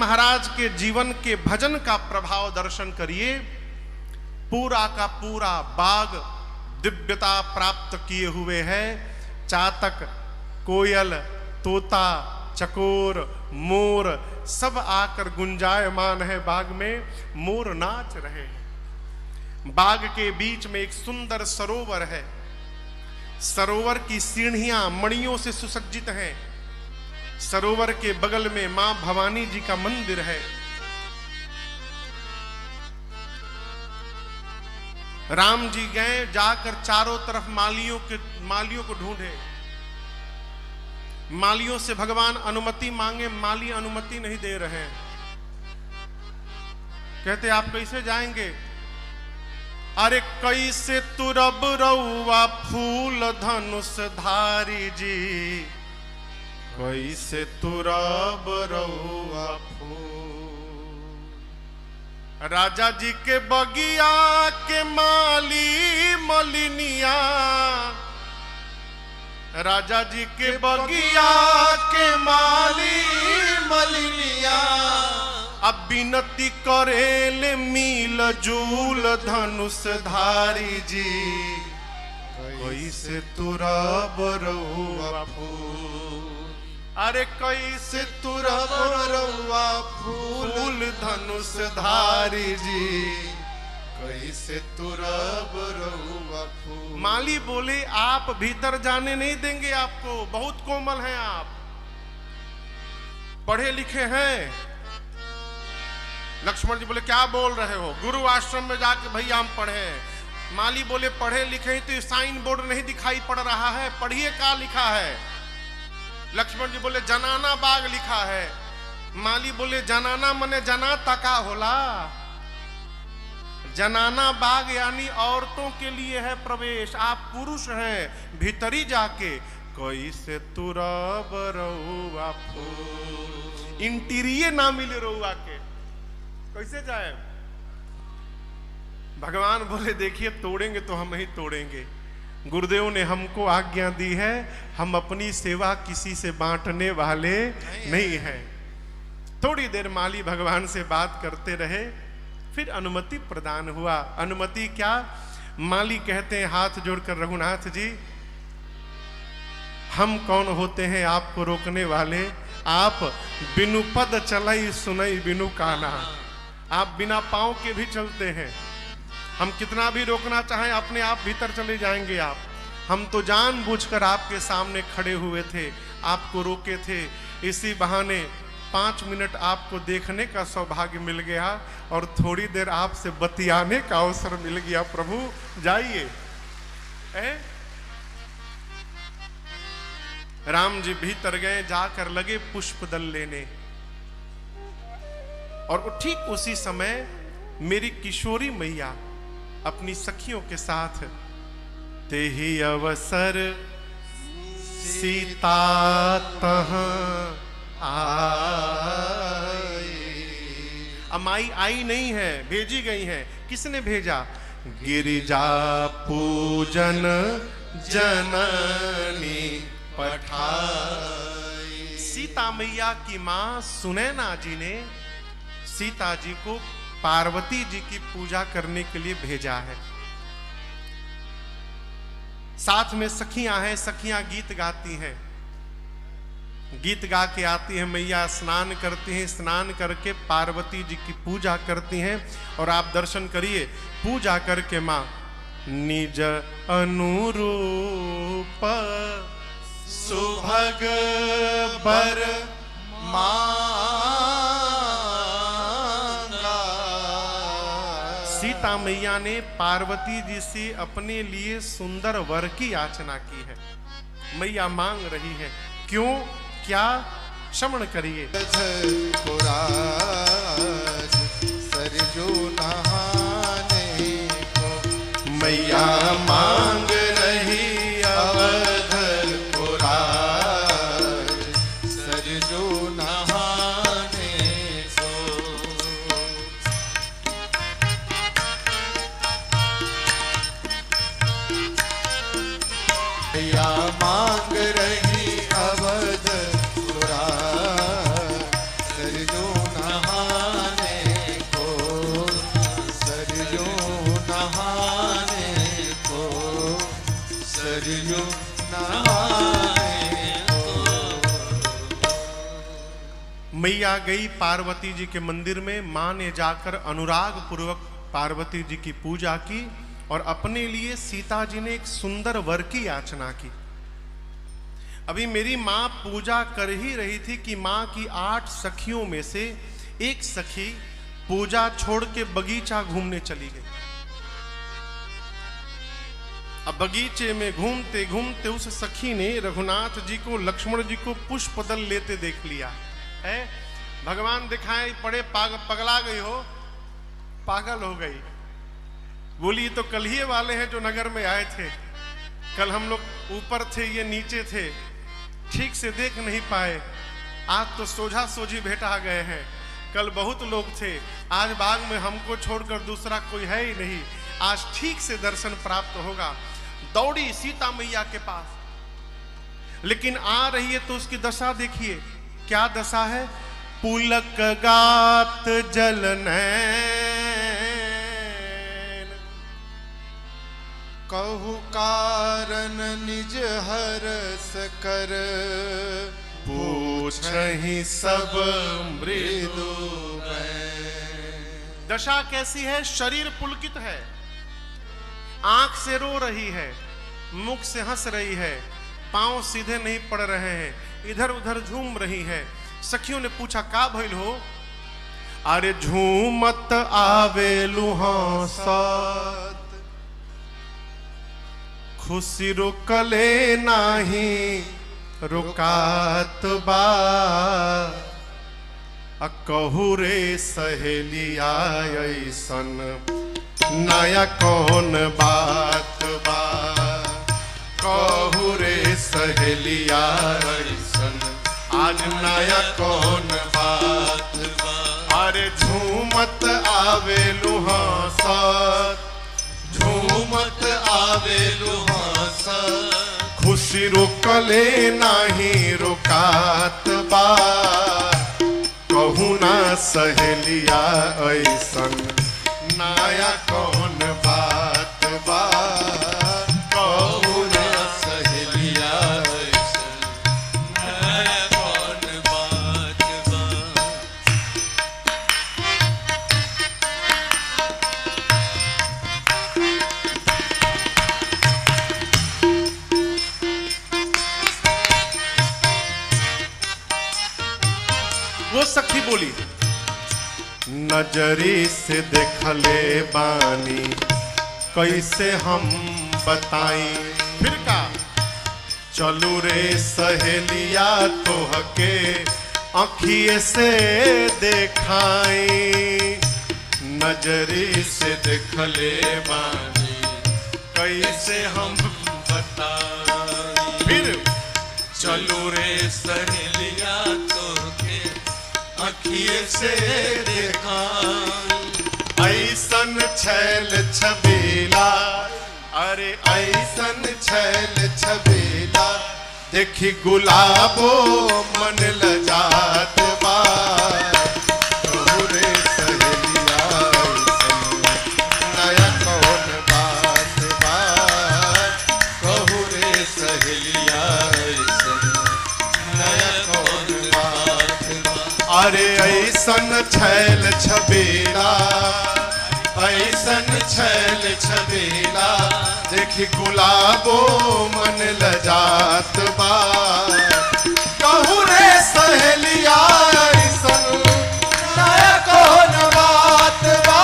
महाराज के जीवन के भजन का प्रभाव दर्शन करिए। पूरा का पूरा बाग दिव्यता प्राप्त किए हुए है। चातक, कोयल, तोता, चकोर, मोर सब आकर गुंजायमान है बाग में, मोर नाच रहे हैं। बाग के बीच में एक सुंदर सरोवर है। सरोवर की सीढ़ियां मणियों से सुसज्जित हैं। सरोवर के बगल में मां भवानी जी का मंदिर है। राम जी गए, जाकर चारों तरफ मालियों को ढूंढे। मालियों से भगवान अनुमति मांगे, माली अनुमति नहीं दे रहे हैं। कहते आप कैसे जाएंगे? अरे कैसे तुरब रउआ फूल धनुष धारी जी, कैसे तुरब रउआ फूल। राजा जी के बगिया के माली मलिनिया, राजा जी के बगिया के माली मलिनिया, अब विनती करेले मिल जूल धनुष धारी जी, कैसे तुरब रउआ फूल। अरे कैसे तुरब रउआ फूल धनुष धारी जी, कैसे तुरब रउआ फूल। माली बोले आप भीतर जाने नहीं देंगे आपको, बहुत कोमल हैं आप, पढ़े लिखे हैं। लक्ष्मण जी बोले क्या बोल रहे हो, गुरु आश्रम में जाके भैया हम पढ़े। माली बोले पढ़े लिखे तो साइन बोर्ड नहीं दिखाई पड़ रहा है, पढ़िए क्या लिखा है। लक्ष्मण जी बोले जनाना बाग लिखा है। माली बोले जनाना मने जना तका होला, जनाना बाग यानी औरतों के लिए है प्रवेश, आप पुरुष हैं, भीतरी जाके कैसे तुरब रउआ फूल। इंटीरियर ना मिले रउआ के, कैसे जाए। भगवान बोले देखिए तोड़ेंगे तो हम ही तोड़ेंगे, गुरुदेव ने हमको आज्ञा दी है, हम अपनी सेवा किसी से बांटने वाले नहीं हैं। थोड़ी देर माली भगवान से बात करते रहे, फिर अनुमति प्रदान हुआ। अनुमति क्या? माली कहते हैं हाथ जोड़कर, रघुनाथ जी हम कौन होते हैं आपको रोकने वाले, आप बिनु पद चलई सुनई बिनु काना, आप बिना पांव के भी चलते हैं, हम कितना भी रोकना चाहें अपने आप भीतर चले जाएंगे आप। हम तो जानबूझकर आपके सामने खड़े हुए थे, आपको रोके थे, इसी बहाने 5 मिनट आपको देखने का सौभाग्य मिल गया और थोड़ी देर आपसे बतियाने का अवसर मिल गया। प्रभु जाइए। राम जी भीतर गए, जाकर लगे पुष्प दल लेने, और ठीक उसी समय मेरी किशोरी मैया अपनी सखियों के साथ, तेहि अवसर सीता तहाँ आई। अमाई आई नहीं है, भेजी गई है। किसने भेजा? गिरिजा पूजन जननी पठाई। सीता मैया की मां सुनैना जी ने सीता जी को पार्वती जी की पूजा करने के लिए भेजा है। साथ में सखियां हैं, सखियां गीत गाती हैं, गीत गा के आती हैं। मैया स्नान करती हैं, स्नान करके पार्वती जी की पूजा करती हैं। और आप दर्शन करिए, पूजा करके मां निज अनुरूप सुभग बर सीता मैया ने पार्वती जी से अपने लिए सुंदर वर की याचना की है। मैया मांग रही है, क्यों, क्या, श्रवण करिए। सरजू नहाने को मैया मांग रही अवधर पुरार, सरजू नहाने को। मैया मांग रही अवध पुरार, सरजू मैया गई पार्वती जी के मंदिर में। माँ ने जाकर अनुराग पूर्वक पार्वती जी की पूजा की और अपने लिए सीता जी ने एक सुंदर वर की याचना की। अभी मेरी माँ पूजा कर ही रही थी कि माँ की 8 सखियों में से एक सखी पूजा छोड़ के बगीचा घूमने चली गई। अब बगीचे में घूमते घूमते उस सखी ने रघुनाथ जी को, लक्ष्मण जी को पुष्पदल लेते देख लिया है। भगवान दिखाए पड़े, पगला गई हो, पागल हो गई। बोली तो कल ही वाले हैं जो नगर में आए थे। कल हम लोग ऊपर थे, ये नीचे थे, ठीक से देख नहीं पाए। आज तो सोझा सोझी भेटा गए हैं। कल बहुत लोग थे, आज बाग में हमको छोड़कर दूसरा कोई है ही नहीं। आज ठीक से दर्शन प्राप्त होगा। दौड़ी सीता मैया के पास, लेकिन आ रही है तो उसकी दशा देखिए, क्या दशा है। पुलक गात जलनैन, कहु कारण निज हरस कर, पूछहि सब मृदु दशा कैसी है। शरीर पुलकित है, आंख से रो रही है, मुख से हंस रही है, पांव सीधे नहीं पड़ रहे हैं, इधर उधर झूम रही है। सखियों ने पूछा का भइल हो। अरे झूमत आवे लुहासत, खुशी रुकले नाही रुकात बा। कहू रे सहेलिया ऐसन नया कौन बात बा। कहू रे सहेलिया ऐसन आज नया कौन बात बा। अरे झूमत आवे लुहासत, झूमत आवे लुहासत, खुशी रुकले नाही रुकात बा। कहू ना सहेलिया ऐसन नया कौन बात बा। कहू ना सहेलिया ऐसन नया कौन बात बा। वो सखी बोली, नजरी से देखले बानी कैसे हम बताई। फिर का चलू रे सहेलिया तोहके आँखिए से देखाई। नजरी से देखले बानी कैसे हम बताई। फिर चलू रे सहेलिया तोहके आँखिए से देखा। ऐसन छैल छबीला, अरे ऐसन छैल छबीला देखी गुलाबो मन लजात बा। कहू रे सहेलिया ऐसन नया कौन बात बा। कहू रे सहेलिया ऐसन नया कौन बात बा। अरे ऐसन छैल छबीला, ऐसन छैल छबीला देखी गुलाबो मन लजात बा। कहू रे सहेलिया ऐसन नया कौन बात बा।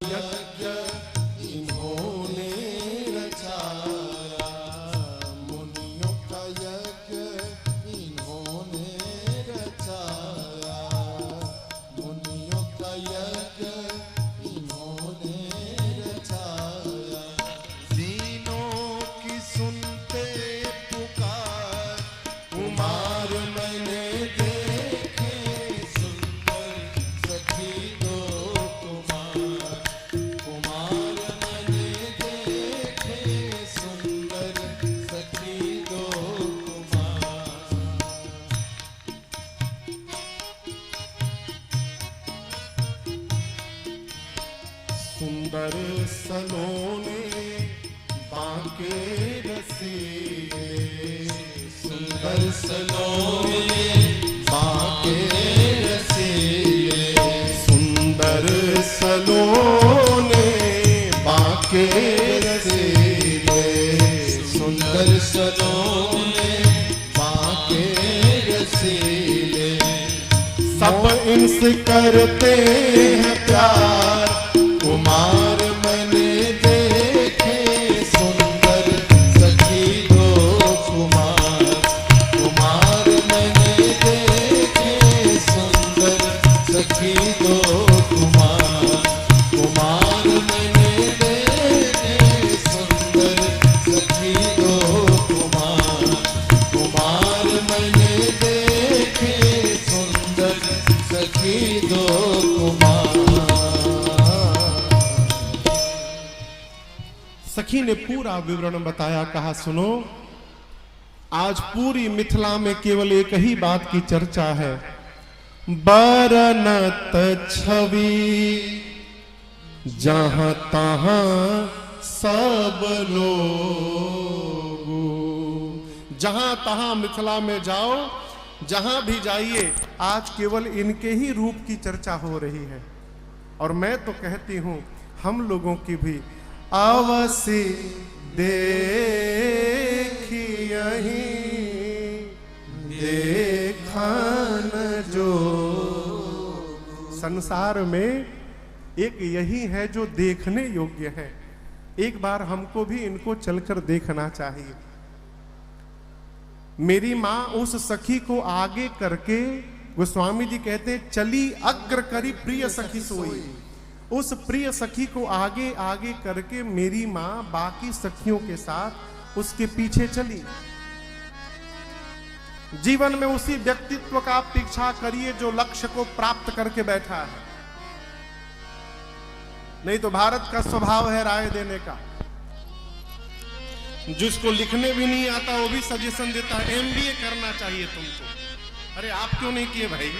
यज्ञ इन्होंने रचाया, मुनियों का यज्ञ इन्होंने रचाया, मुनियों का यज्ञ इन्होंने रचाया। दीनों की सुनते पुकार, कुमार मैंने देखे सुंदर सखी दो कुमार, कुमार मैंने देखे सुंदर सखी दो कुमार। सुंदर सलोने बांके रसीले, सुंदर सलोने बांके रसीले, सुंदर सलोने बांके रसीले, सुंदर सलोने बांके रसीले। सब इनसे करते हैं प्यार, कुमार मैंने देखे सुंदर सखी दो कुमार, कुमार मैंने देखे सुंदर सखी दो कुमार, कुमार मैंने देखे सुंदर सखी दो कुमार, कुमार मैंने देखे सुंदर सखी दो कुमार। सखी ने पूरा विवरण बताया, कहा सुनो, आज पूरी मिथिला में केवल एक ही बात की चर्चा है, बरनत छवि जहां तहां सब लोग। जहां तहां मिथिला में जाओ, जहां भी जाइए, आज केवल इनके ही रूप की चर्चा हो रही है। और मैं तो कहती हूं हम लोगों की भी अवश्य देखी यहीं देखन जो। संसार में एक यही है जो देखने योग्य है। एक बार हमको भी इनको चलकर देखना चाहिए। मेरी मां उस सखी को आगे करके, गोस्वामी जी कहते चली अग्र करी प्रिय सखी सोई। उस प्रिय सखी को आगे आगे करके मेरी मां बाकी सखियों के साथ उसके पीछे चली। जीवन में उसी व्यक्तित्व का पीछा करिए जो लक्ष्य को प्राप्त करके बैठा है। नहीं तो भारत का स्वभाव है राय देने का। जिसको लिखने भी नहीं आता वो भी सजेशन देता है, एमबीए करना चाहिए तुमको। अरे आप क्यों नहीं किए भाई?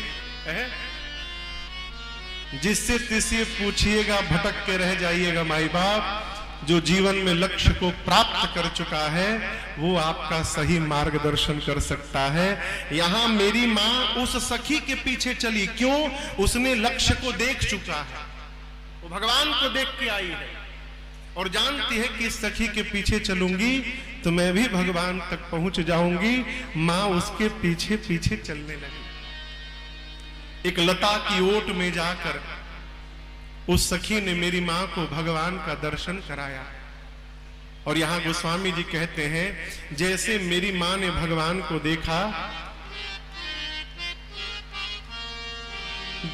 जिससे तिससे पूछिएगा भटक के रह जाइएगा माई बाप। जो जीवन में लक्ष्य को प्राप्त कर चुका है वो आपका सही मार्गदर्शन कर सकता है। यहां मेरी मां उस सखी के पीछे चली, क्यों? उसने लक्ष्य को देख चुका है, वो भगवान को देख के आई है और जानती है कि इस सखी के पीछे चलूंगी तो मैं भी भगवान तक पहुंच जाऊंगी। मां उसके पीछे पीछे चलने लगी। एक लता की ओट में जाकर उस सखी ने मेरी मां को भगवान का दर्शन कराया। और यहां गोस्वामी जी कहते हैं जैसे मेरी मां ने भगवान को देखा,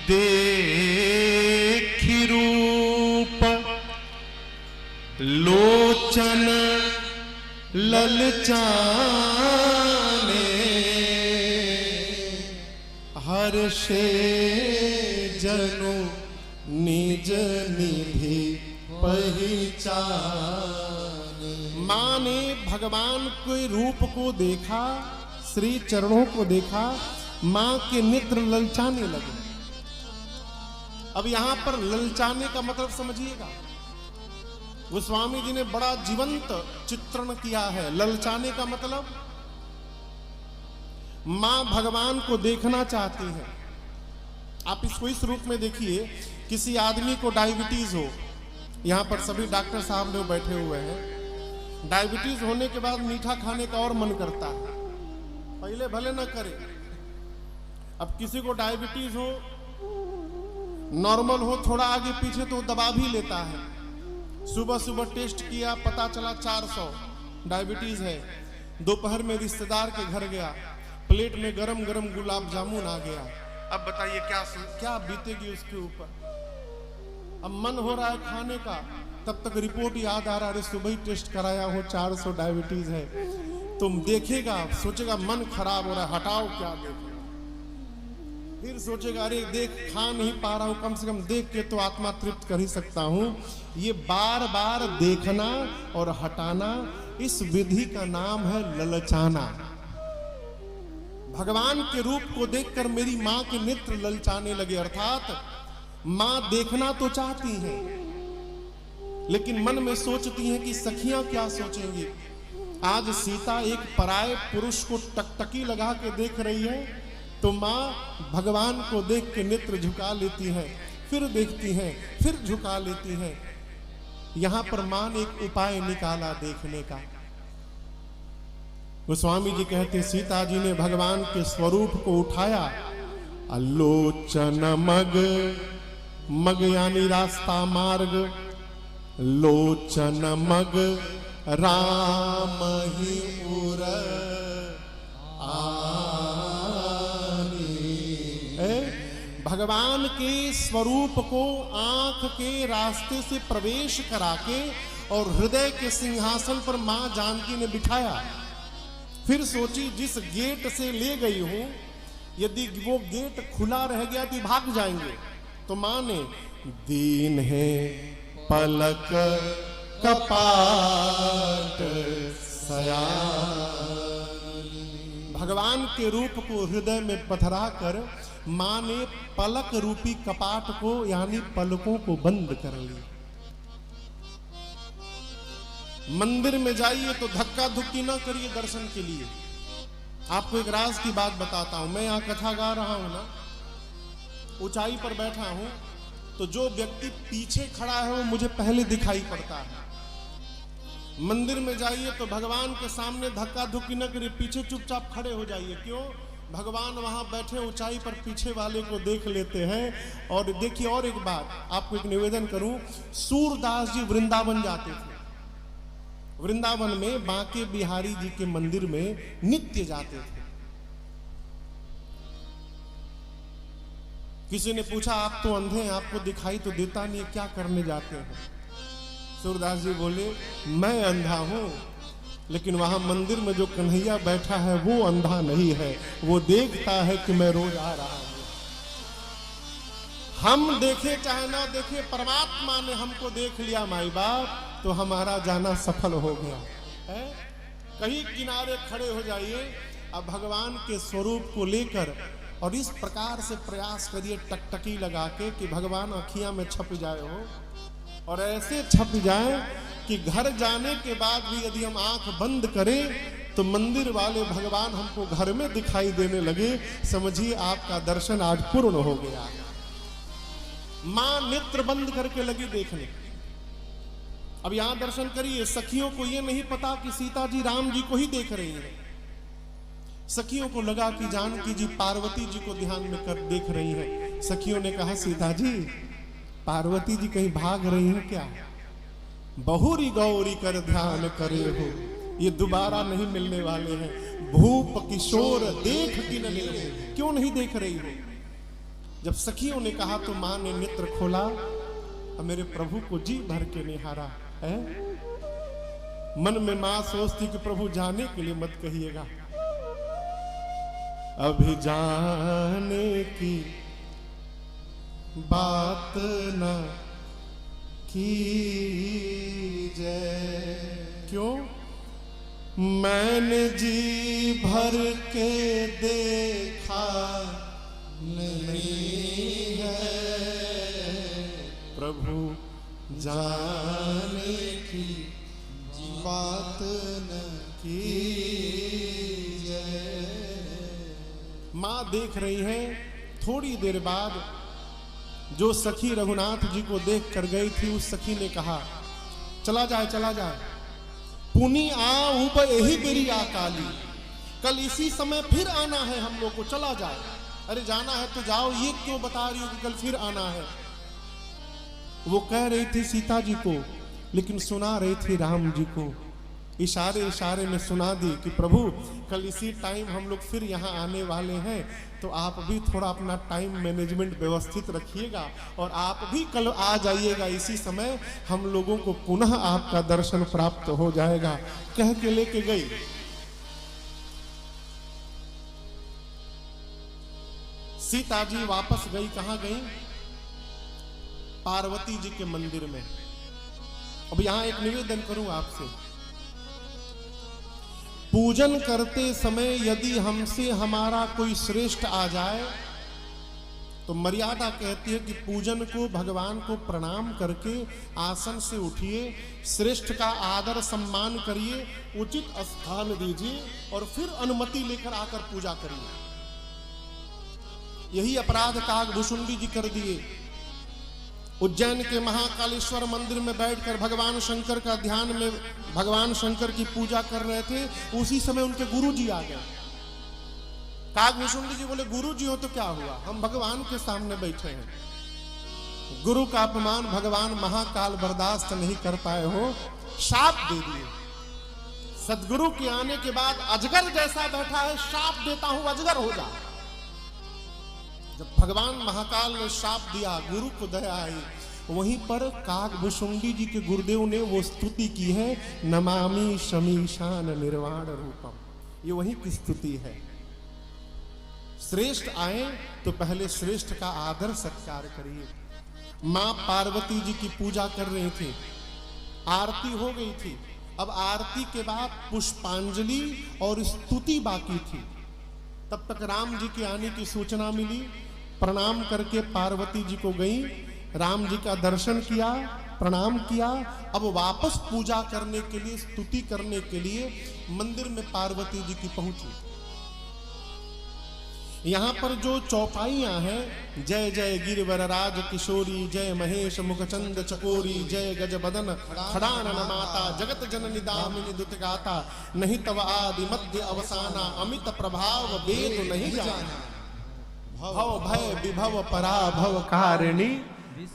देखी रूप लोचन ललचाने, हर्षे जनु निज निधि पहचाने। मां ने भगवान के रूप को देखा, श्री चरणों को देखा, मां के नेत्र ललचाने लगे। अब यहां पर ललचाने का मतलब समझिएगा, गोस्वामी जी ने बड़ा जीवंत चित्रण किया है। ललचाने का मतलब मां भगवान को देखना चाहती है। आप इसको इस रूप में देखिए, किसी आदमी को डायबिटीज हो, यहां पर सभी डॉक्टर साहब लोग बैठे हुए हैं। डायबिटीज होने के बाद मीठा खाने का और मन करता है, पहले भले ना करे। अब किसी को डायबिटीज हो नॉर्मल हो थोड़ा आगे पीछे तो दबा भी लेता है। सुबह सुबह टेस्ट किया, पता चला 400 डायबिटीज है। दोपहर में रिश्तेदार के घर गया, प्लेट में गरम गरम गुलाब जामुन आ गया। अब बताइए क्या बीतेगी उसके ऊपर। अब मन हो रहा है खाने का, तब तक रिपोर्ट याद आ रहा है, सुबह ही टेस्ट कराया हो 400 डायबिटीज है। तुम देखेगा, सोचेगा मन खराब हो रहा है, हटाओ क्या देखेगा। फिर सोचेगा अरे देख खा नहीं पा रहा हूं, कम से कम देख के तो आत्मा तृप्त कर ही सकता हूं। ये बार बार देखना और हटाना, इस विधि का नाम है ललचाना। भगवान के रूप को देखकर मेरी मां के नेत्र ललचाने लगे। अर्थात मां देखना तो चाहती हैं, लेकिन मन में सोचती हैं कि सखियां क्या सोचेंगी। आज सीता एक पराये पुरुष को टकटकी लगा के देख रही है, तो मां भगवान को देख के नेत्र झुका लेती है, फिर देखती है, फिर झुका लेती है। यहां पर मां ने एक उपाय निकाला देखने का। गोस्वामी जी कहते, सीता जी ने भगवान के स्वरूप को उठाया, अलोचन मग यानी रास्ता मार्ग, लोचन मग राम ही उर भगवान के स्वरूप को आंख के रास्ते से प्रवेश करा के और हृदय के सिंहासन पर मां जानकी ने बिठाया। फिर सोची जिस गेट से ले गई हूं, यदि वो गेट खुला रह गया तो भाग जाएंगे। तो मां ने दीन है पलक कपाट सयान, भगवान के रूप को हृदय में पथरा कर मां ने पलक रूपी कपाट को यानी पलकों को बंद कर ली। मंदिर में जाइए तो धक्का धुक्की ना करिए दर्शन के लिए। आपको एक राज की बात बताता हूं। मैं यहां कथा गा रहा हूं ना, ऊंचाई पर बैठा हूं, तो जो व्यक्ति पीछे खड़ा है वो मुझे पहले दिखाई पड़ता है। मंदिर में जाइए तो भगवान के सामने धक्का धुक्की न करिए, पीछे चुपचाप खड़े हो जाइए। क्यों? भगवान वहां बैठे ऊंचाई पर पीछे वाले को देख लेते हैं। और देखिए और एक बात आपको एक निवेदन करूं, सूरदास जी वृंदावन जाते थे। वृंदावन में बांके बिहारी जी के मंदिर में नित्य जाते थे। किसी ने पूछा आप तो अंधे हैं, आपको दिखाई तो देता नहीं, क्या करने जाते हैं? सूरदास जी बोले मैं अंधा हूं, लेकिन वहां मंदिर में जो कन्हैया बैठा है वो अंधा नहीं है, वो देखता है कि मैं रोज आ रहा हूं। हम देखे चाहे ना देखे, परमात्मा ने हमको देख लिया माई बाप, तो हमारा जाना सफल हो गया है। कहीं किनारे खड़े हो जाइए, अब भगवान के स्वरूप को लेकर और इस प्रकार से प्रयास करिए टकटकी लगा के कि भगवान अखियां में छप जाए हो, और ऐसे छप जाए कि घर जाने के बाद भी यदि हम आंख बंद करें तो मंदिर वाले भगवान हमको घर में दिखाई देने लगे। समझिए आपका दर्शन आज पूर्ण हो गया। मां नेत्र बंद करके लगी देखने। अब यहां दर्शन करिए, सखियों को यह नहीं पता कि सीता जी राम जी को ही देख रही हैं। सखियों को लगा कि जानकी जी पार्वती जी को ध्यान में कर देख रही हैं। सखियों ने कहा सीता जी पार्वती जी कहीं भाग रही हैं क्या? बहुरी गौरी कर ध्यान करे हो, ये दोबारा नहीं मिलने वाले हैं। भूप किशोर देख कि न मिले, क्यों नहीं देख रही हो? जब सखियों ने कहा तो मां ने नेत्र खोला और मेरे प्रभु को जी भर के निहारा है। मन में मां सोचती कि प्रभु जाने के लिए मत कहिएगा, अभी जाने की बात न कीजिए। क्यों? मैंने जी भर के देखा नहीं है, प्रभु जाने की बात न कीजिए। मां देख रही है। थोड़ी देर बाद जो सखी रघुनाथ जी को देख कर गई थी, उस सखी ने कहा चला जाए चला जाए, पुनी आ उब यही बेरी आ काली, कल इसी समय फिर आना है हम लोग को, चला जाए। अरे जाना है तो जाओ, ये क्यों बता रही हो कि कल फिर आना है? वो कह रही थी सीता जी को, लेकिन सुना रही थी राम जी को। इशारे इशारे में सुना दी कि प्रभु कल इसी टाइम हम लोग फिर यहाँ आने वाले हैं, तो आप भी थोड़ा अपना टाइम मैनेजमेंट व्यवस्थित रखिएगा और आप भी कल आ जाइएगा इसी समय, हम लोगों को पुनः आपका दर्शन प्राप्त हो जाएगा। कह के लेके गई। सीता जी वापस गई। कहां गई? पार्वती जी के मंदिर में। अब यहां एक निवेदन करूं आपसे, पूजन करते समय यदि हमसे हमारा कोई श्रेष्ठ आ जाए तो मर्यादा कहती है कि पूजन को, भगवान को प्रणाम करके आसन से उठिए, श्रेष्ठ का आदर सम्मान करिए, उचित स्थान दीजिए और फिर अनुमति लेकर आकर पूजा करिए। यही अपराध काकभूषुंडी जी कर दिए। उज्जैन के महाकालेश्वर मंदिर में बैठकर भगवान शंकर का ध्यान में भगवान शंकर की पूजा कर रहे थे, उसी समय उनके गुरु जी आ गए। काकभूषुंडी जी बोले, गुरु जी हो तो क्या हुआ, हम भगवान के सामने बैठे हैं। गुरु का अपमान भगवान महाकाल बर्दाश्त नहीं कर पाए हो, शाप दे दिए। सदगुरु के आने के बाद अजगर जैसा बैठा है, शाप देता हूं अजगर हो जा। जब भगवान महाकाल ने शाप दिया, गुरु को दया आई। वहीं पर काकभूषुंडी जी के गुरुदेव ने वो स्तुति की है, नमामि शमीशान निर्वाण रूपम। ये वही की स्तुति है। श्रेष्ठ आए तो पहले श्रेष्ठ का आदर सत्कार करिए। मां पार्वती जी की पूजा कर रही थी, आरती हो गई थी। अब आरती के बाद पुष्पांजलि और स्तुति बाकी थी। तब तक राम जी के आने की सूचना मिली। प्रणाम करके पार्वती जी को गई, राम जी का दर्शन किया, प्रणाम किया। अब वापस पूजा करने के लिए, स्तुति करने के लिए मंदिर में पार्वती जी की पहुंची। यहां पर जो चौपाइयां हैं, जय जय गिरवरराज किशोरी, जय महेश मुखचंद चकोरी, जय गज बदन खड़ानन माता, जगत जननी दामिनी दुतगाता, नहीं तव आदि मध्य अवसाना, अमित प्रभाव वेद नहीं जाना, भव भय विभव पराभव कारिणी,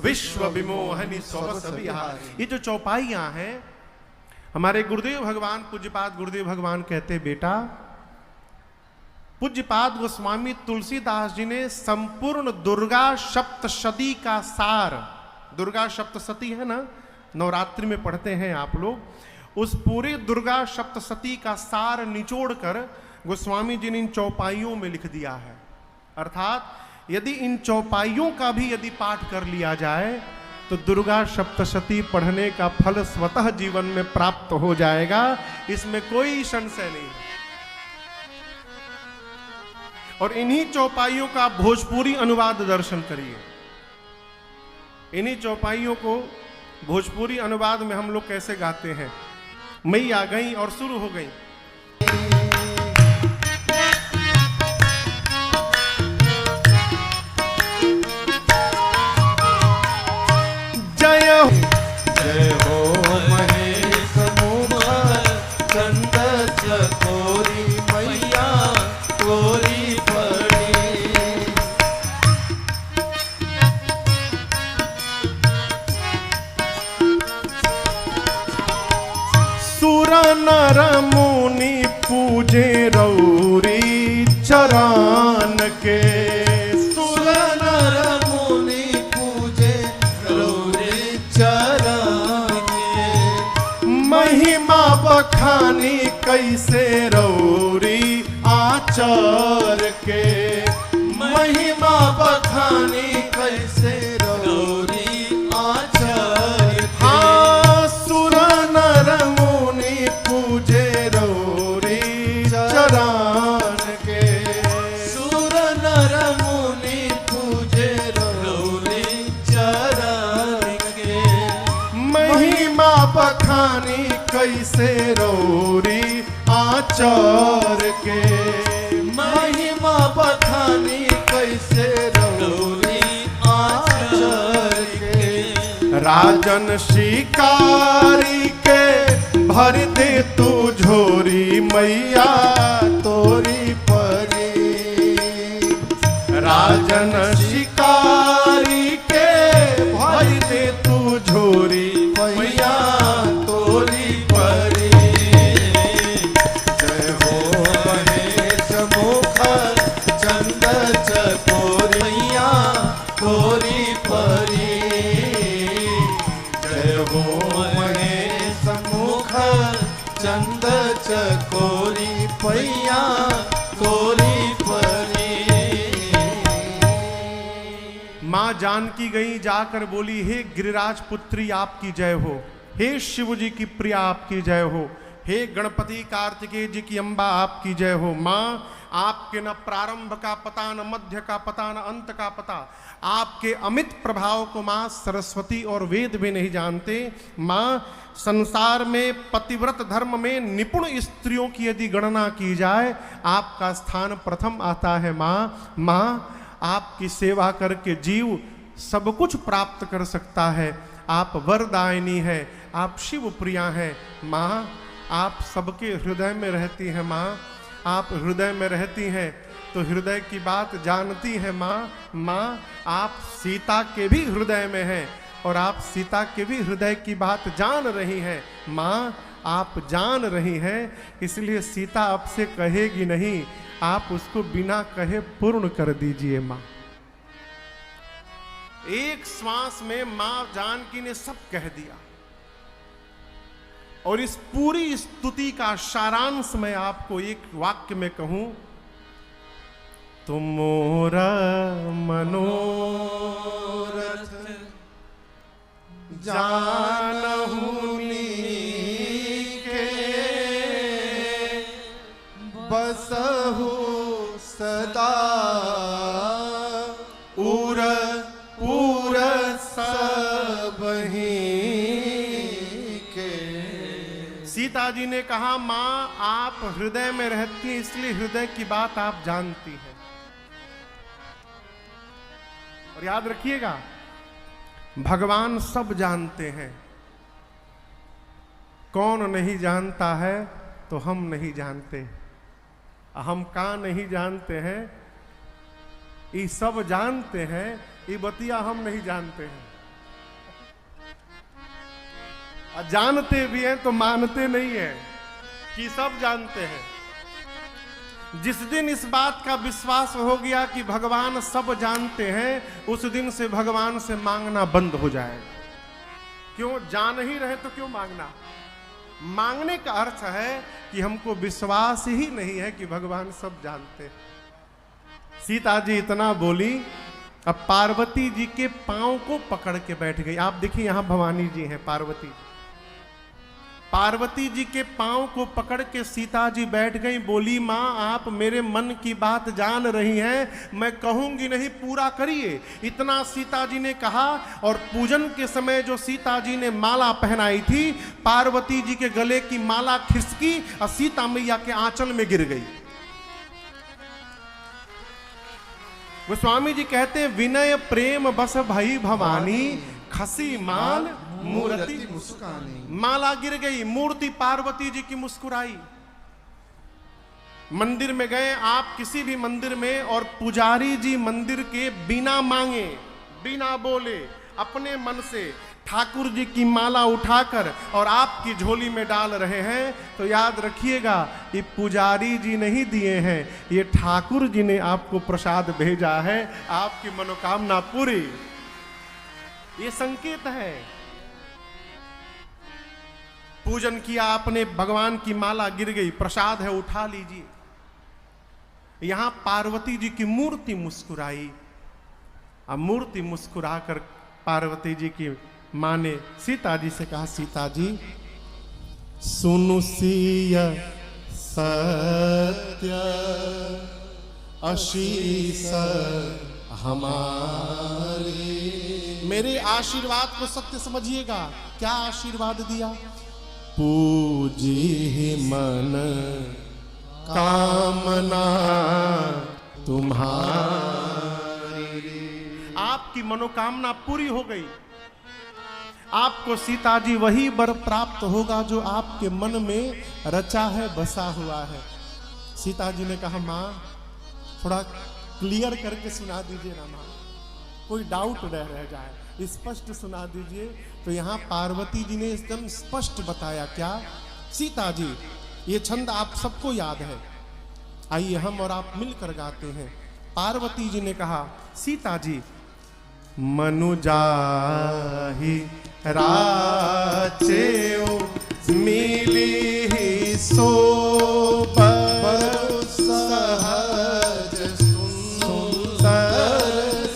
विश्व विमोहनी स्वरस विहारी। ये जो चौपाइयां हैं, हमारे गुरुदेव भगवान पूज्यपाद गुरुदेव भगवान कहते, बेटा पूज्यपाद गोस्वामी तुलसीदास जी ने संपूर्ण दुर्गा सप्तशती का सार, दुर्गा सप्तशती है ना, नवरात्रि में पढ़ते हैं आप लोग, उस पूरे दुर्गा सप्तशती का सार निचोड़ कर गोस्वामी जी ने इन चौपाइयों में लिख दिया है। अर्थात यदि इन चौपाइयों का भी यदि पाठ कर लिया जाए तो दुर्गा सप्तशती पढ़ने का फल स्वतः जीवन में प्राप्त हो जाएगा, इसमें कोई संशय नहीं है। और इन्हीं चौपाइयों का भोजपुरी अनुवाद दर्शन करिए। इन्हीं चौपाइयों को भोजपुरी अनुवाद में हम लोग कैसे गाते हैं। मई आ गई और शुरू हो गई। जय हो महेश मुमर चंद चकोरी, मैया कोरी पड़ी। सुर नर मुनि पूजे रौरी चरण के, बखानी कैसे रौरी आचार के, महिमा बखानी कैसे रौरी आचार के। हाँ सुर नर मुनि पूजे रौरी चरण के, सुर नर मुनि पूजे रौरी चरण के। महिमा बखानी कैसे रौरी आचार के, महिमा बखानी कैसे रौरी आचार के। राजन शिकारी के भर दे तू झोरी, मैया तोरी परी। जन शिकारी के भर दे तू झोरी मैया तोरी परी। जय हो महेश मुख चंद चकोरी मैया तोरी परी। जय हो महेश मुख चंद चकोरी पैया तोरी परी। मां जानकी गई जाकर बोली, हे गिरिराज पुत्री आपकी जय हो, हे शिव जी की प्रिया आपकी जय हो, हे गणपति कार्तिकेय जी की अम्बा आपकी जय हो। मां आपके न प्रारंभ का पता, न मध्य का पता, न अंत का पता, आपके अमित प्रभाव को मां सरस्वती और वेद भी नहीं जानते। मां संसार में पतिव्रत धर्म में निपुण स्त्रियों की यदि गणना की जाए आपका स्थान प्रथम आता है। मां आपकी सेवा करके जीव सब कुछ प्राप्त कर सकता है। आप वरदायिनी है, आप शिव प्रिया है। मां आप सबके हृदय में रहती हैं। मां आप हृदय में रहती हैं तो हृदय की बात जानती है। मां आप सीता के भी हृदय में हैं और आप सीता के भी हृदय की बात जान रही हैं। मां आप जान रही हैं, इसलिए सीता आपसे कहेगी नहीं, आप उसको बिना कहे पूर्ण कर दीजिए। मां एक श्वास में मां जानकी ने सब कह दिया और इस पूरी स्तुति का सारांश मैं आपको एक वाक्य में कहूं, तुम मोरा मनोरथ जानहु नीके बसहु सदा उर पूर सबही के। सीता जी ने कहा, मां आप हृदय में रहती हैं इसलिए हृदय की बात आप जानती हैं। और याद रखिएगा भगवान सब जानते हैं, कौन नहीं जानता है तो हम नहीं जानते। हम का नहीं जानते हैं, ये सब जानते हैं, ये बतिया हम नहीं जानते हैं। जानते भी हैं तो मानते नहीं है कि सब जानते हैं। जिस दिन इस बात का विश्वास हो गया कि भगवान सब जानते हैं, उस दिन से भगवान से मांगना बंद हो जाएगा। क्यों? जान ही रहे तो क्यों मांगना? मांगने का अर्थ है कि हमको विश्वास ही नहीं है कि भगवान सब जानते हैं। सीता जी इतना बोली, अब पार्वती जी के पांव को पकड़ के बैठ गई। आप देखिए यहां भवानी जी हैं, पार्वती जी के पांव को पकड़ के सीता जी बैठ गई। बोली, मां आप मेरे मन की बात जान रही हैं, मैं कहूंगी नहीं, पूरा करिए। इतना सीता जी ने कहा और पूजन के समय जो सीता जी ने माला पहनाई थी, पार्वती जी के गले की माला खिसकी और सीता मैया के आंचल में गिर गई। गोस्वामी जी कहते हैं, विनय प्रेम बस भई भवानी, खसी माल मूर्ति मुस्कानी। माला गिर गई, मूर्ति पार्वती जी की मुस्कुराई। मंदिर में गए आप किसी भी मंदिर में और पुजारी जी मंदिर के बिना मांगे बिना बोले अपने मन से ठाकुर जी की माला उठाकर और आपकी झोली में डाल रहे हैं, तो याद रखिएगा ये पुजारी जी नहीं दिए हैं, ये ठाकुर जी ने आपको प्रसाद भेजा है, आपकी मनोकामना पूरी। ये संकेत है। पूजन किया आपने, भगवान की माला गिर गई, प्रसाद है उठा लीजिए। यहां पार्वती जी की मूर्ति मुस्कुराई। अब मूर्ति मुस्कुराकर पार्वती जी की मां ने सीता जी से कहा, सीता जी सुनु सिय सत्य आशीष हमारी। मेरे आशीर्वाद को सत्य समझिएगा। क्या आशीर्वाद दिया? पूजी मन कामना तुम्हारी। आपकी मनोकामना पूरी हो गई। आपको सीता जी वही वर प्राप्त होगा जो आपके मन में रचा है, बसा हुआ है। सीता जी ने कहा, मां थोड़ा क्लियर करके सुना दीजिए रामा, कोई डाउट न रह जाए, स्पष्ट सुना दीजिए। तो यहाँ पार्वती जी ने एकदम स्पष्ट बताया। क्या? सीता जी, ये छंद आप सबको याद है, आइए हम और आप मिलकर गाते हैं। पार्वती जी ने कहा, सीता जी, मनुजाहि राचेओ मिली सोबर सहज सुंदर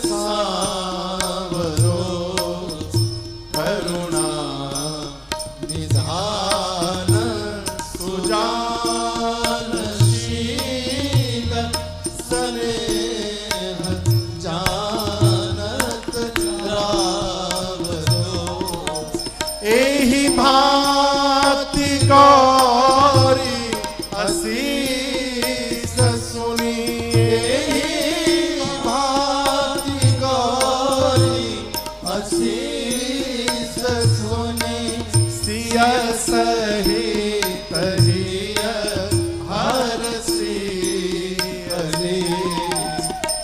सांवरो करुणा निधान सुजानशील स्नेह जानत रावरो एहि भांति गौरी असीस सुनी, एहि भांति गौरी असीस सुनी, सिय सहित हिय हरसी अली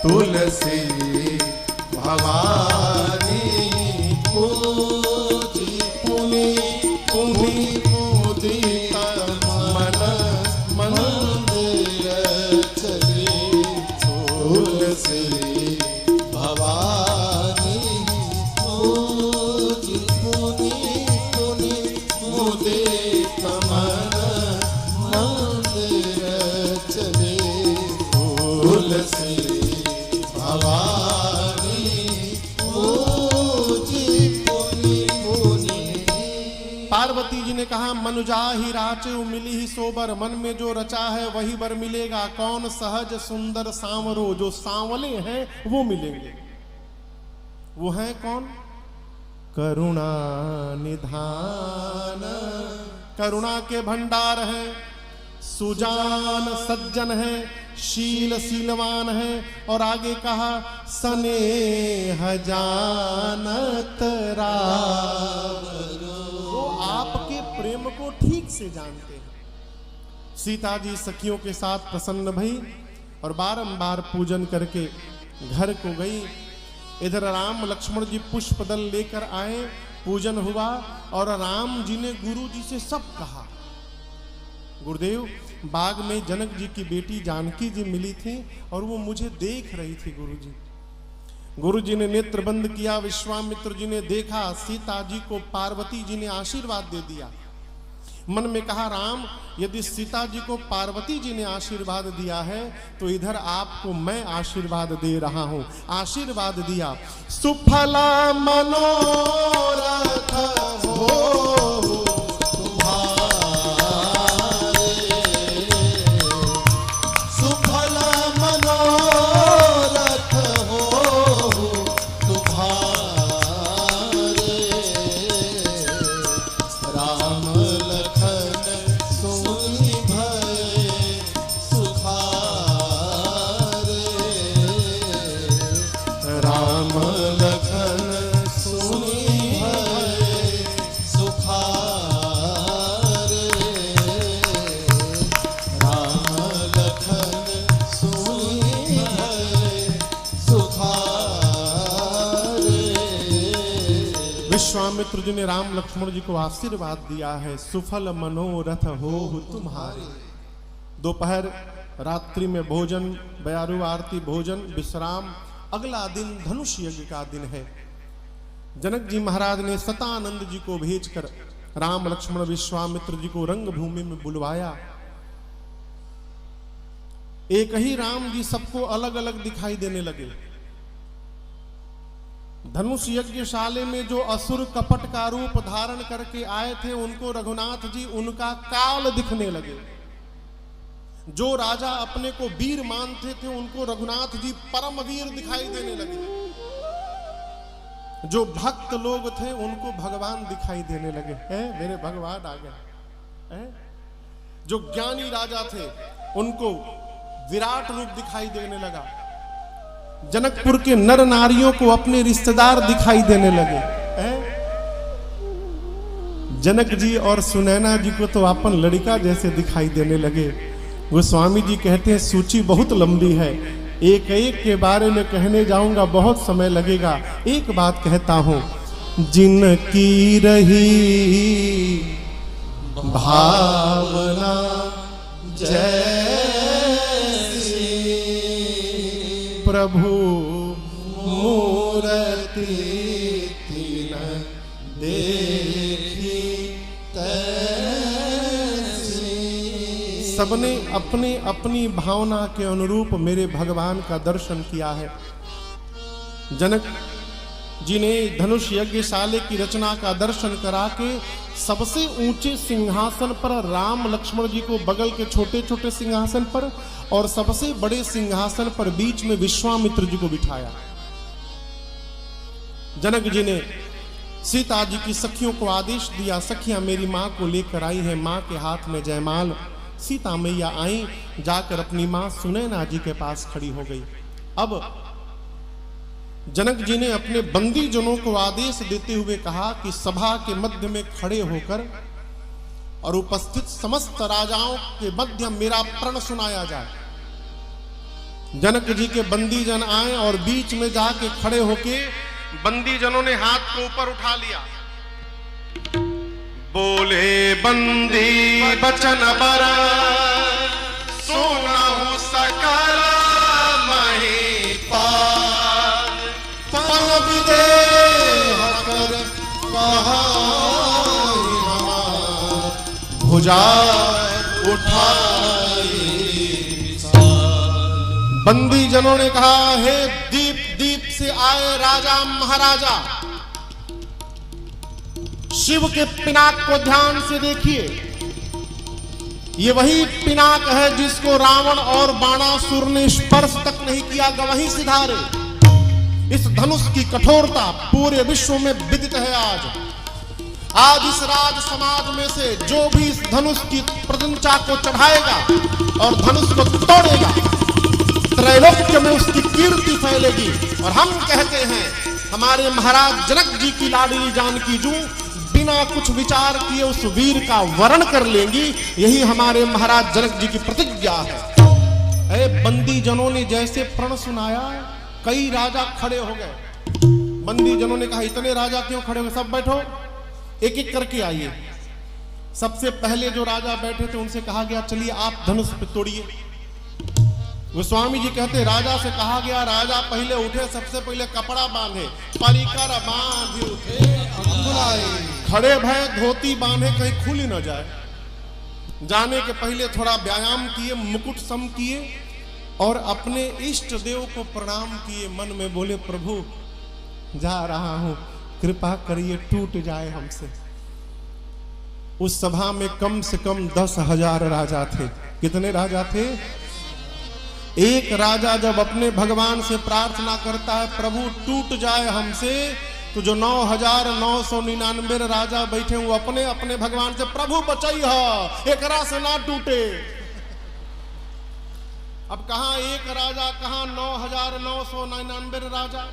तुलसी भवानी पूजी पुनि पुनि मुदित मन मंदिर चली, तुलसी भवानी पूजी पुनि पुनि मुदित मन मंदिर चली, तुलसी भवानी पूजी पुनि पुनि। पार्वती जी ने कहा, मनुजा ही राचे मिली ही सोबर, मन में जो रचा है वही बर मिलेगा। कौन? सहज सुंदर सांवरो, जो सांवले हैं वो मिलेंगे। वो हैं कौन? करुणा निधान, करुणा के भंडार हैं, सुजान सज्जन है, शील शीलवान है, और आगे कहा स्नेह जानत रावरो, वो आपके प्रेम को ठीक से जानते हैं। सीता जी सखियों के साथ प्रसन्न भई और बारंबार पूजन करके घर को गई। इधर राम लक्ष्मण जी पुष्पदल लेकर आए, पूजन हुआ और राम जी ने गुरु जी से सब कहा। गुरुदेव, बाग में जनक जी की बेटी जानकी जी मिली थी और वो मुझे देख रही थी। गुरु जी ने नेत्र बंद किया, विश्वामित्र जी ने देखा, सीता जी को पार्वती जी ने आशीर्वाद दे दिया। मन में कहा, राम, यदि सीता जी को पार्वती जी ने आशीर्वाद दिया है तो इधर आपको मैं आशीर्वाद दे रहा हूं। आशीर्वाद दिया, सुफला मनोरथ हो विश्वामित्र जी ने राम लक्ष्मण जी को आशीर्वाद दिया है, सुफल मनोरथ हो तुम्हारे। दोपहर रात्रि में भोजन, बयारू आरती, भोजन, विश्राम। अगला दिन धनुष यज्ञ का दिन है। जनक जी महाराज ने सतानंद जी को भेजकर राम लक्ष्मण विश्वामित्र जी को रंगभूमि में बुलवाया। एक ही राम जी सबको अलग अलग दिखाई देने लगे। धनुष यज्ञशाले में जो असुर कपट का रूप धारण करके आए थे उनको रघुनाथ जी उनका काल दिखने लगे। जो राजा अपने को वीर मानते थे उनको रघुनाथ जी परम वीर दिखाई देने लगे। जो भक्त लोग थे उनको भगवान दिखाई देने लगे। मेरे भगवान आ गए। जो ज्ञानी राजा थे उनको विराट रूप दिखाई देने लगा। जनकपुर के नर नारियों को अपने रिश्तेदार दिखाई देने लगे। जनक जी और सुनैना जी को तो अपन लड़का जैसे दिखाई देने लगे। गोस्वामी जी कहते हैं सूची बहुत लंबी है, एक एक के बारे में कहने जाऊंगा बहुत समय लगेगा। एक बात कहता हूं, जिनकी रही भावना जैसी प्रभु मूर्ति तीन देखी तैसी। सबने अपनी अपनी भावना के अनुरूप मेरे भगवान का दर्शन किया है। जनक जी ने धनुष यज्ञशाले की रचना का दर्शन करा के सबसे ऊंचे सिंहासन पर राम लक्ष्मण जी को बगल के छोटे छोटे सिंहासन पर और सबसे बड़े सिंहासन पर बीच में विश्वामित्र जी को बिठाया। जनक जी ने सीता जी की सखियों को आदेश दिया, सखियां मेरी मां को लेकर आई है। मां के हाथ में जयमाल। सीता मैया आई, जाकर अपनी मां सुनैना जी के पास खड़ी हो गई। अब जनक जी ने अपने बंदी जनों को आदेश देते हुए कहा कि सभा के मध्य में खड़े होकर और उपस्थित समस्त राजाओं के मध्य मेरा प्रण सुनाया जाए। जनक जी के बंदी जन आए और बीच में जाके खड़े होके बंदी जनों ने हाथ को ऊपर उठा लिया। बोले बंदी बचन बरा सुनहु सकल महिपाल, पल विदेह कर कहाई हमार, भुजा उठाई। बंदी जनों ने कहा, हे दीप दीप से आए राजा महाराजा, शिव के पिनाक को ध्यान से देखिए। ये वही पिनाक है जिसको रावण और बाणासुर ने स्पर्श तक नहीं किया, गवाही सिधारे। इस धनुष की कठोरता पूरे विश्व में विदित है। आज इस राज समाज में से जो भी इस धनुष की प्रशंसा को चढ़ाएगा और धनुष को तोड़ेगा, त्रैलोक्य में उसकी कीर्ति फैलेगी। और हम कहते हैं, हमारे महाराज जनक जी की लाडली जानकी जू बिना कुछ विचार किए उस वीर का वरण कर लेंगी। यही हमारे महाराज जनक जी की प्रतिज्ञा है। बंदी जनों ने जैसे प्रण सुनाया, कई राजा खड़े हो गए। बंदी जनों ने कहा, इतने राजा क्यों खड़े हो गए? सब बैठो, एक एक करके आइए। सबसे पहले जो राजा बैठे थे उनसे कहा गया, चलिए आप धनुष पे तोड़िए। गोस्वामी जी कहते, राजा से कहा गया, राजा पहले उठे, सबसे पहले कपड़ा बांधे, परिकर बांध उठे, खड़े भय धोती बांधे, कहीं खुल ही न जाए। जाने के पहले थोड़ा व्यायाम किए, मुकुट सम किए और अपने इष्ट देव को प्रणाम किए। मन में बोले, प्रभु जा रहा हूं, कृपा करिए टूट जाए हमसे। उस सभा में कम से कम 10,000 राजा थे। कितने राजा थे? एक राजा जब अपने भगवान से प्रार्थना करता है, प्रभु टूट जाए हमसे, तो जो 9,999 राजा बैठे वो अपने अपने भगवान से, प्रभु बचाइए, एकरा से ना टूटे। अब कहां एक राजा, कहां 9,999 राजा।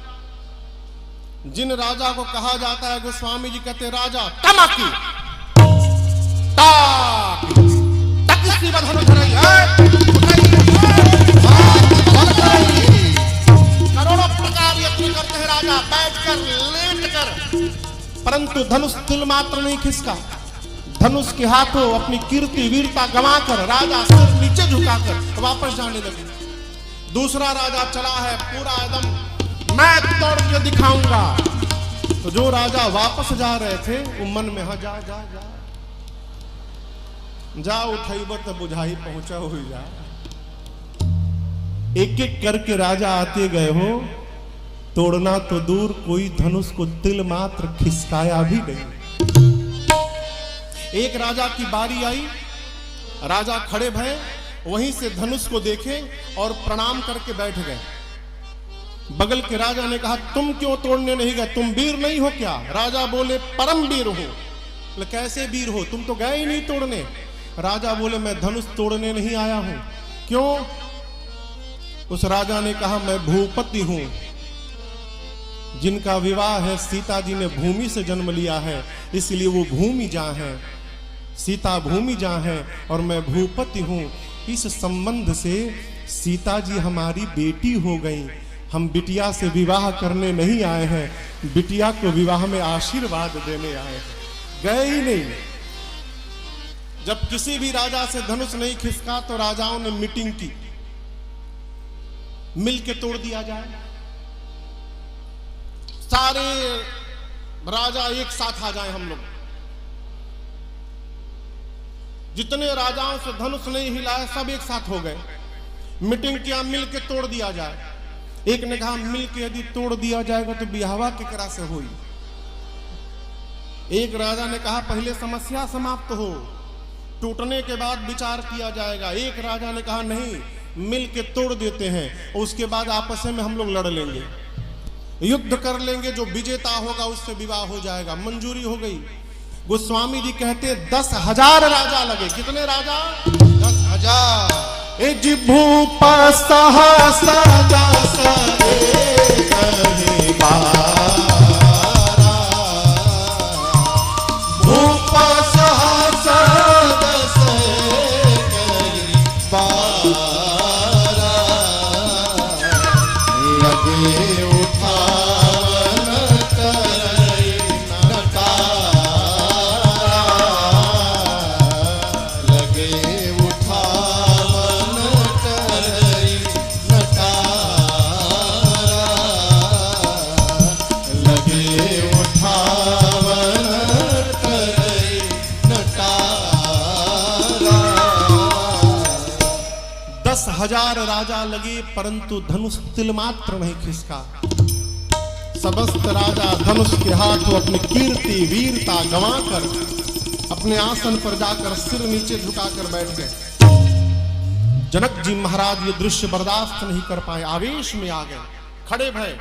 जिन राजा को कहा जाता है, गोस्वामी जी कहते, राजा तमाकी तकिसी बधन धरई करोड़ों प्रकार यत्न करते हैं राजा, बैठकर लेटकर, परंतु धनुष तिल मात्र नहीं खिसका। धनुष के हाथों अपनी कीर्ति वीरता गंवाकर राजा सिर नीचे झुकाकर वापस जाने लगे। दूसरा राजा चला है, पूरा एकदम मैं तोड़ के दिखाऊंगा। तो जो राजा वापस जा रहे थे वो मन में, हाँ जा जा जा जा, उठाइब तो बुझाई पहुंचा हुई जा। एक एक करके राजा आते गए हो, तोड़ना तो दूर, कोई धनुष को तिल मात्र खिसकाया भी नहीं। एक राजा की बारी आई, राजा खड़े भये, वहीं से धनुष को देखे और प्रणाम करके बैठ गए। बगल के राजा ने कहा, तुम क्यों तोड़ने नहीं गए? तुम वीर नहीं हो क्या? राजा बोले, परम वीर हूं। कैसे वीर हो? तुम तो गए ही नहीं तोड़ने। राजा बोले, मैं धनुष तोड़ने नहीं आया हूं। क्यों? उस राजा ने कहा, मैं भूपति हूं, जिनका विवाह है सीता जी ने भूमि से जन्म लिया है, इसलिए वो भूमि जहां है, सीता भूमि जहां है और मैं भूपति हूं। इस संबंध से सीता जी हमारी बेटी हो गई, हम बिटिया से विवाह करने नहीं आए हैं, बिटिया को विवाह में आशीर्वाद देने आए हैं। गए ही नहीं। जब किसी भी राजा से धनुष नहीं खिसका तो राजाओं ने मीटिंग की, मिल के तोड़ दिया जाए। सारे राजा एक साथ आ जाए, हम लोग जितने राजाओं से धनुष नहीं हिलाए सब एक साथ हो गए। मीटिंग किया, मिल के तोड़ दिया जाए। एक ने कहा मिल के यदि तोड़ दिया जाएगा तो बिहावा केकरा से हुई। एक राजा ने कहा पहले समस्या समाप्त हो, टूटने के बाद विचार किया जाएगा। एक राजा ने कहा नहीं, मिल के तोड़ देते हैं, उसके बाद आपस में हम लोग लड़ लेंगे, युद्ध कर लेंगे, जो विजेता होगा उससे विवाह हो जाएगा। मंजूरी हो गई। गोस्वामी जी कहते 10,000 राजा लगे। कितने राजा? 10,000। ए जी भूप सहस जस कहे बारा, भूप सहस जस कहे बारा, लगे उठावन करई नटारा, लगे उठावन करई नटारा, लगे उठावन करई नटारा। 10,000 राजा लगे परंतु धनुष तिल मात्र नहीं खिसका। समस्त राजा धनुष के हाथों अपनी कीर्ति वीरता गंवाकर अपने आसन पर जाकर सिर नीचे झुकाकर बैठ गए। जनक जी महाराज ये दृश्य बर्दाश्त नहीं कर पाए, आवेश में आ गए, खड़े भय।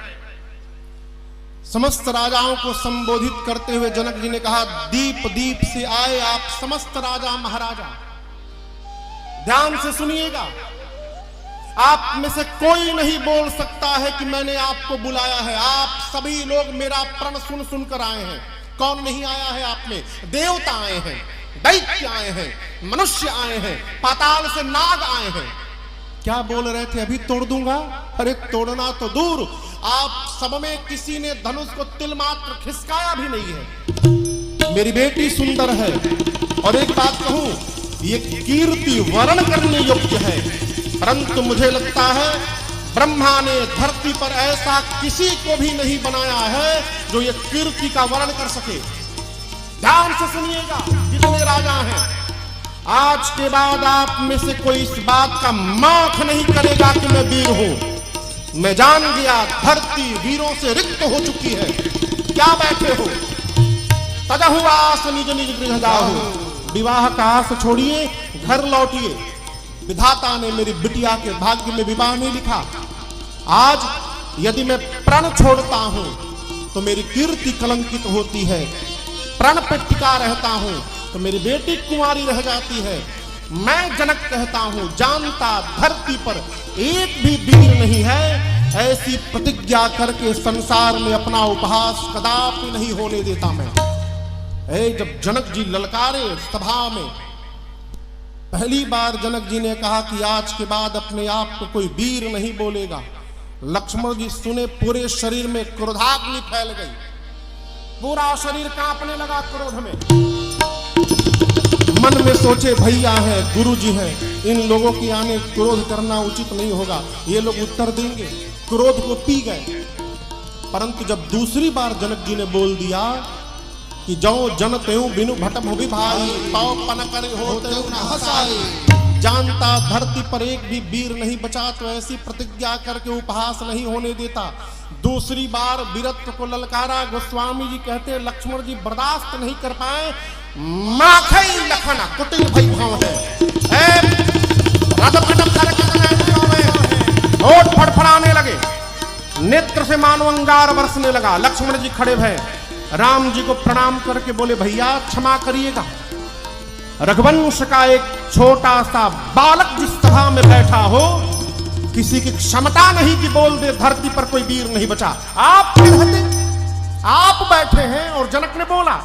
समस्त राजाओं को संबोधित करते हुए जनक जी ने कहा दीप दीप से आए आप समस्त राजा महाराजा, ध्यान से सुनिएगा। आप में से कोई नहीं बोल सकता है कि मैंने आपको बुलाया है। आप सभी लोग मेरा प्रण सुन सुनकर आए हैं। कौन नहीं आया है आप में? देवता आए हैं, दैत्य आए हैं, मनुष्य आए हैं, पाताल से नाग आए हैं। क्या बोल रहे थे? अभी तोड़ दूंगा। अरे तोड़ना तो दूर, आप सब में किसी ने धनुष को तिल मात्र खिसकाया भी नहीं है। मेरी बेटी सुंदर है और एक बात कहूं, ये कीर्ति वर्ण करने योग्य है, परंतु मुझे लगता है ब्रह्मा ने धरती पर ऐसा किसी को भी नहीं बनाया है जो ये कीर्ति का वर्ण कर सके। ध्यान से सुनिएगा जितने राजा हैं, आज के बाद आप में से कोई इस बात का माख नहीं करेगा कि मैं वीर हूं। मैं जान गया धरती वीरों से रिक्त हो चुकी है। क्या बैठे हो? तजहु आस निज निज गृह जाहु। विवाह का आस छोड़िए, घर लौटिए। विधाता ने मेरी बिटिया के भाग्य में विवाह नहीं लिखा। आज यदि मैं प्रण छोड़ता हूं तो मेरी कीर्ति कलंकित होती है, प्रण पे टिका रहता हूं तो मेरी बेटी कुंवारी रह जाती है। मैं जनक कहता हूं, जानता धरती पर एक भी वीर नहीं है, ऐसी प्रतिज्ञा करके संसार में अपना उपहास कदापि नहीं होने देता मैं। जब जनक जी ललकारे सभा में, पहली बार जनक जी ने कहा कि आज के बाद अपने आप को कोई वीर नहीं बोलेगा। लक्ष्मण जी सुने, पूरे शरीर में क्रोधाग्नि फैल गई, पूरा शरीर कांपने लगा क्रोध में। मन में सोचे भैया है, गुरु जी है, इन लोगों के आने क्रोध करना उचित नहीं होगा, ये लोग उत्तर देंगे। क्रोध को पी गए। परंतु जब दूसरी बार जनक जी ने बोल दिया कि जो जन त्यों बिनु भटम हो भाई, पाव पन करे होते न हंसाई। जानता धरती पर एक भी वीर नहीं बचा तो ऐसी प्रतिज्ञा करके उपहास नहीं होने देता। दूसरी बार वीरत्व को ललकारा। गोस्वामी जी कहते लक्ष्मण जी बर्दाश्त नहीं कर पाए। माखई लखना कुटिल भई भाव है, होठ फड़फड़ाने लगे, नेत्र से मानो अंगार बरसने लगा। लक्ष्मण जी खड़े भय, राम जी को प्रणाम करके बोले भैया क्षमा करिएगा, रघुवंश का एक छोटा सा बालक जिस सभा में बैठा हो, किसी की क्षमता नहीं कि बोल दे धरती पर कोई वीर नहीं बचा। आप रहते, आप बैठे हैं और जनक ने बोला,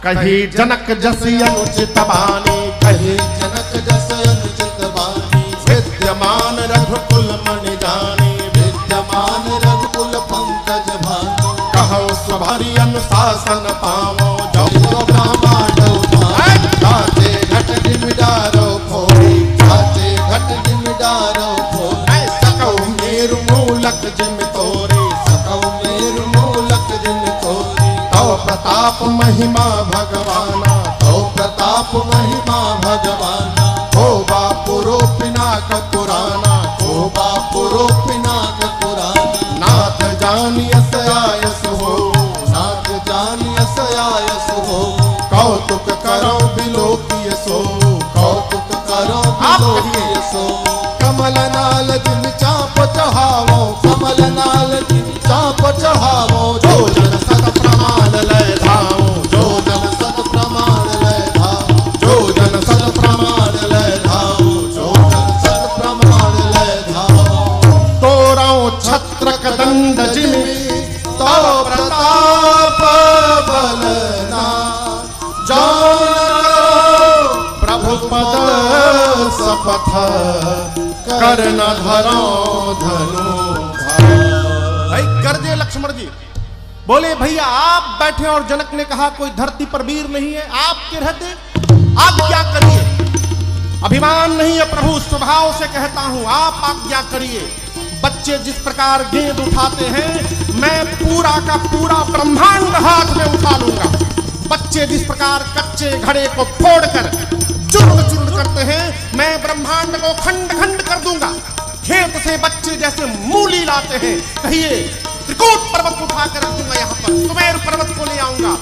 कही जनक जस अनुचित बानी, कही जनक जस अनुचित बानी, विद्यमान रघुकुल मणि जानी, विद्यमान रघुकुल पंकज भानु, कहो स्वभारी अनुशासन पावो, जो ब्रह्मांड उठाए, जाते घट जिमिदारो फोड़ी, जाते घट जिमिदारो फोड़ी, सकौ मेरु मूलक जिम तोरे, सकौ मेरु मूलक जिन तोरी, तो प्रताप महिमा भगवाना, तो प्रताप महिमा भगवाना, हो बापुरो पिनाक पुराना, ओ बापुरो पिनाक पुराना, नाथ जानियस आयस हो, नाथ जानियस आयस हो, कौतुक करो बिलोकिय सो, कौतुक करो बिलोकिय सो, कमल नाल जिन चाप चढ़ावो, कमल नाल जिन चाप चढ़ावो, जो जन सत प्रमाण लय धावो, जो जन सत प्रमाण लय धावो, जो जन सत प्रमाण लय धावो, जो जन सत प्रमाण लय धावो, तोरो छत्र कदंड जिन, तो प्रताप बलना, जो प्रभु पद सपथ, कर न धरो धनु भाई। गर्जे लक्ष्मण जी बोले भैया आप बैठे और जनक ने कहा कोई धरती पर वीर नहीं है, आपके रहते आज्ञा करिए। अभिमान नहीं है प्रभु, स्वभाव से कहता हूं आप आज्ञा करिए। बच्चे जिस प्रकार गेंद उठाते हैं मैं पूरा का पूरा ब्रह्मांड हाथ में उठा लूंगा। बच्चे जिस प्रकार कच्चे घड़े को फोड़कर चूर्ण चूर्ण करते हैं मैं ब्रह्मांड को खंड खंड कर दूंगा। खेत से बच्चे जैसे मूली लाते हैं, कहिए त्रिकूट पर्वत उठाकर रख दूंगा, यहाँ पर सुमेर पर्वत को ले आऊंगा।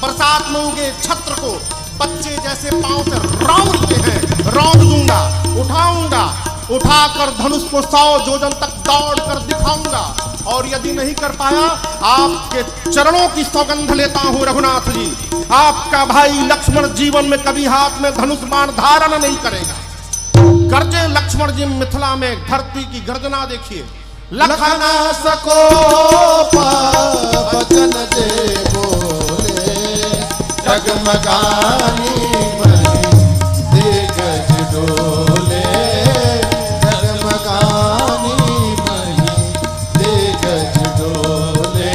बरसात में उगे छत्र को बच्चे जैसे पांव से रौंदते हैं रौंद दूंगा, उठाऊंगा, उठाकर धनुष को 100 योजन तक दौड़ कर दिखाऊंगा। और यदि नहीं कर पाया आपके चरणों की सौगंध लेता हूं रघुनाथ जी, आपका भाई लक्ष्मण जीवन में कभी हाथ में धनुष बाण धारण नहीं करेगा। गर्जे लक्ष्मण जी मिथिला में धरती की गर्जना देखिए। लखन सको वचन दे बोले, जगमगानी मही दिग्गज डोले, जगमगानी मही दिग्गज डोले,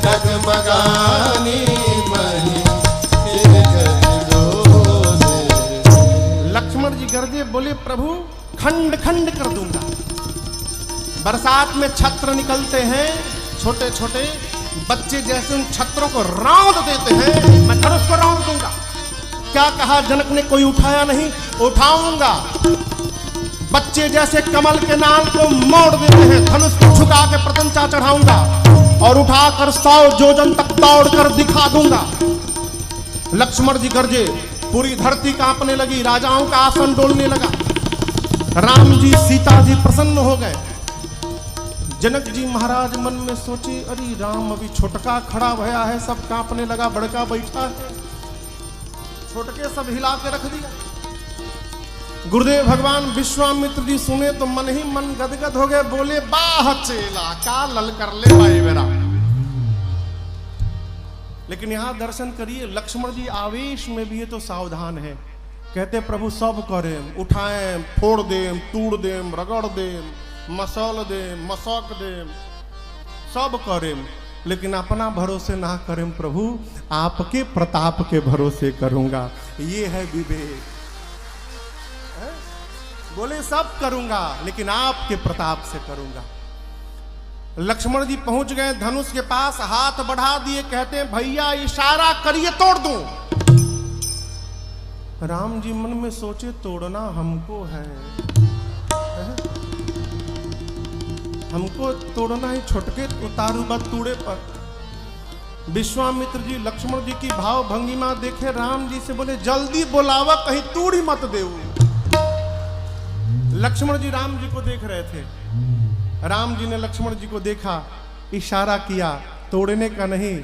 जगमगानी मही दिग्गज डोले। लक्ष्मण जी गर्जे बोले प्रभु खंड खंड कर दूंगा। बरसात में छत्र निकलते हैं छोटे छोटे बच्चे जैसे उन छत्रों को रौंद देते हैं, मैं धनुष को रौंद दूंगा। क्या कहा जनक ने, कोई उठाया नहीं, उठाऊंगा। बच्चे जैसे कमल के नाल को मोड़ देते हैं, धनुष को झुका के प्रतंचा चढ़ाऊंगा और उठाकर 100 योजन तक दौड़ कर दिखा दूंगा। लक्ष्मण जी गर्जे, पूरी धरती कांपने लगी, राजाओं का आसन डोलने लगा। राम जी सीता जी प्रसन्न हो गए। जनक जी महाराज मन में सोचे अरे राम अभी छोटका खड़ा भया है, सब कांपने लगा, बड़का बैठा है, छोटके सब हिला के रख दिया। गुरुदेव भगवान विश्वामित्र जी सुने तो मन ही मन गदगद हो गए, बोले बाह चेला का लल कर ले भाई मेरा। लेकिन यहां दर्शन करिए लक्ष्मण जी आवेश में भी है तो सावधान है। कहते प्रभु सब करें, उठाएं, फोड़ दें, तूड़ दें, रगड़ दें, मसल दें, मसक दें, सब करें, लेकिन अपना भरोसे ना करें प्रभु, आपके प्रताप के भरोसे करूंगा। ये है विवेक। बोले सब करूंगा लेकिन आपके प्रताप से करूंगा। लक्ष्मण जी पहुंच गए धनुष के पास, हाथ बढ़ा दिए, कहते हैं भैया इशारा करिए तोड़ दूं। राम जी मन में सोचे तोड़ना हमको है, हमको तोड़ना ही छोटके उतारू बत तूड़े पर। विश्वामित्र जी लक्ष्मण जी की भाव भंगिमा देखे, राम जी से बोले जल्दी बुलावा कहीं तूड़ी मत देऊ। लक्ष्मण जी राम जी को देख रहे थे, राम जी ने लक्ष्मण जी को देखा, इशारा किया, तोड़ने का नहीं।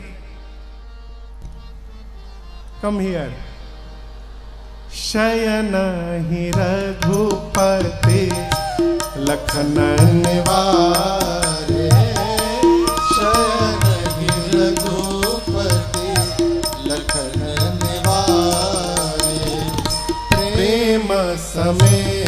Come here. शयन ही रघुपति लखन निवारे, शयन ही रघुपति लखन निवारे, प्रेम समेत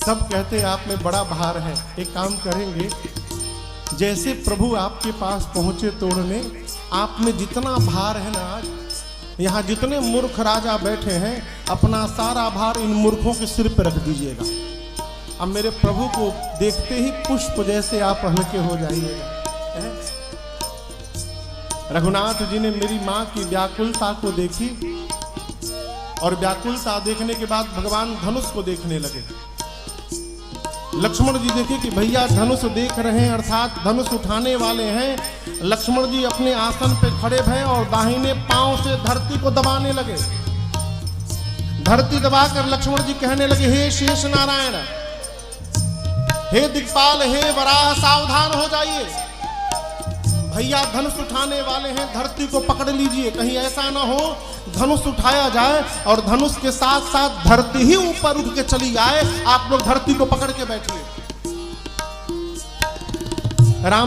सब कहते हैं आप में बड़ा भार है। एक काम करेंगे, जैसे प्रभु आपके पास पहुंचे तोड़ने, आप में जितना भार है ना, आज यहाँ जितने मूर्ख राजा बैठे हैं, अपना सारा भार इन मूर्खों के सिर पर रख दीजिएगा। अब मेरे प्रभु को देखते ही पुष्प जैसे आप हल्के हो जाइएगा। रघुनाथ जी ने मेरी माँ की व्याकुलता को देखी और व्याकुलता देखने के बाद भगवान धनुष को देखने लगे। लक्ष्मण जी देखे कि भैया धनुष देख रहे हैं, अर्थात धनुष उठाने वाले हैं। लक्ष्मण जी अपने आसन पे खड़े भये और दाहिने पांव से धरती को दबाने लगे। धरती दबाकर लक्ष्मण जी कहने लगे, हे शेष नारायण, हे दिक्पाल, हे वराह, सावधान हो जाइए। भैया धनुष उठाने वाले हैं, धरती को पकड़ लीजिए। कहीं ऐसा ना हो धनुष उठाया जाए और धनुष के साथ साथ धरती ही ऊपर उठ के चली जाए। आप लोग धरती को पकड़ के बैठिए। राम